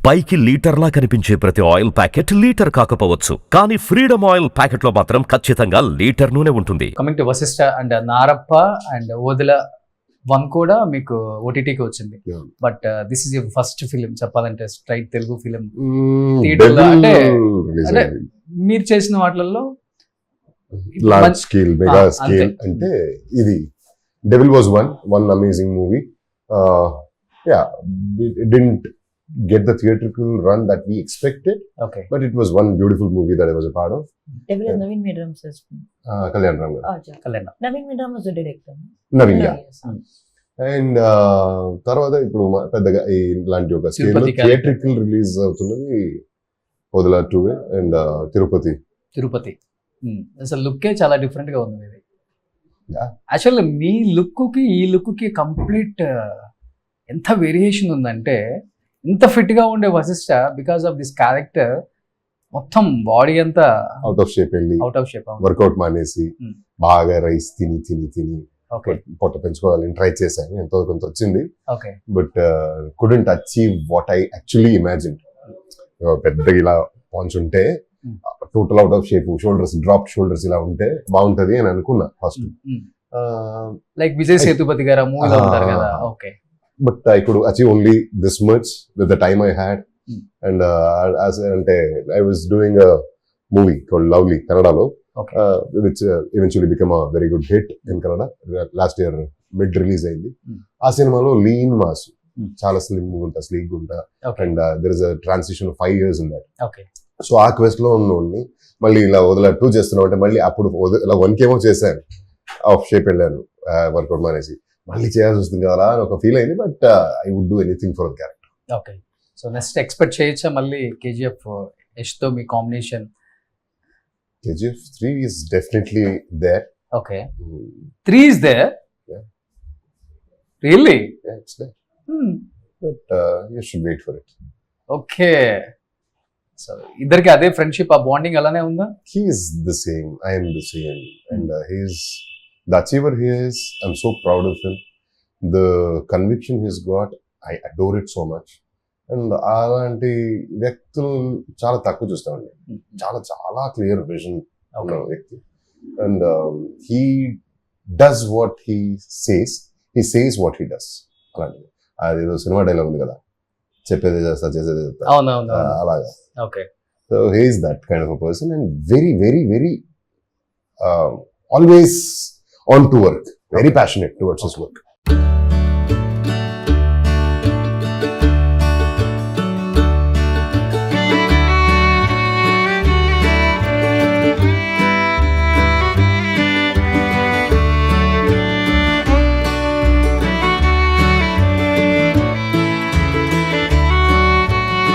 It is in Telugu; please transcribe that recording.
పైకి లీటర్లా కనిపించే ప్రతి ఆయిల్ ప్యాకెట్ లీటర్ కాకపోవచ్చు, కానీ ఫ్రీడమ్ ఆయిల్ ప్యాకెట్ లో మాత్రం ఖచ్చితంగా లీటర్ నూనె ఉంటుంది. Coming to Vasishta and Narappa and Odela 1 కూడా మీకు ఓటీటీకి వచ్చింది. Yeah. But this is your first film చెప్పాలంటే, స్ట్రైట్ తెలుగు ఫిలిం థియేటర్లో అంటే మీరు చేసిన వాటిల్లో లార్జ్ స్కేల్ మెగా స్కేల్ అంటే ఇది devil was one amazing movie. It didn't get the theatrical run that we expected, okay but it was one beautiful movie that I was a part of. Devil is Naveen Medram's husband. Kalyan Ram garu. Acha. Kalyan. Naveen Medram was the director. Naveen, yeah. Yes. And తర్వాత ఇప్పుడు పెద్దగా ఇలాంటి ఒక స్కేల్ తిరుపతి థియేట్రికల్ రిలీజ్ అవుతున్నది వదల 2 అండ్ తిరుపతి. అసలు లుక్కే చాలా డిఫరెంట్ గా ఉంది ఇది. Yeah. యాక్చువల్లీ మీ లుక్ కి ఈ లుక్ కి కంప్లీట్ ఎంత వేరియేషన్ ఉందంటే, ఇంత ఫిట్ గా ఉండే Vasishta because of this character మొత్తం బాడీ అంతా అవుట్ ఆఫ్ షేప్ వెళ్ళి అవుట్ ఆఫ్ షేప్. వర్కౌట్ మానేసి బాగా రైస్ తిని ఓకే పొట్ట పెంచుకోవాలని ట్రై చేశాను. ఎంతో కొంత వచ్చింది, okay but couldn't achieve what I actually imagine. పెద్దగా ఇలా పాంచుంటే total out of shape, shoulders drop shoulders ఇలా ఉంటే బాగుంటది అని అనుకున్నా ఫస్ట్. లైక్ విజయ్ సేతుపతి గారు మూవీలో ఉంటారు కదా. Okay but I could achieve only this much with the time I had. And అంటే I was doing a movie called lovely కన్నడలో, which eventually become a very good hit in Kannada. Last year mid release అయింది. ఆ సినిమాలో లీన్ మాస్, చాలా స్లిమ్ ఉంటా, స్లీక్ ఉంటా, and there is a transition 5 years in that. Okay so ఆ క్వెస్ట్ లో ఉన్నోడిని మళ్ళీ ఇలా వదల 2 చేస్తున్నాం అంటే, మళ్ళీ అప్పుడు ఇలా 1 కేమో చేశాను, ఆఫ్ షేప్ వెళ్ళాను వర్కౌట్ మానేసి, మళ్ళీ చేయాల్సి వస్తుంది కదా అని ఒక ఫీల్ అయింది. But I would do anything for the character. Okay so next expect చేయొచ్చా మళ్ళీ కేజీఎఫ్ యష్ తో మీ combination? KGF 3 is definitely there. Okay 3 is there? Yeah. Really? Yeah, it's there. But you should wait for it. Okay so ఇద్దరికి అదే ఫ్రెండ్షిప్, ఆ బాండింగ్ అలానే ఉందా? He is the same. I am the same. And he's the achiever he is. I'm so proud of him. The conviction he's got, I adore it so much. And అలాంటి వ్యక్తులు చాలా తక్కువ చూస్తామండి. చాలా చాలా క్లియర్ విజన్ ఉన్న వ్యక్తి. And he does what he says what he does. అలాంటి అదేదో సినిమా డైలాగ్ ఉంది కదా, చెప్పేది చేస్తా చేసేది చేస్తా, అలాగా. Okay so he is that kind of a person and very very very always on to work, very passionate towards his work.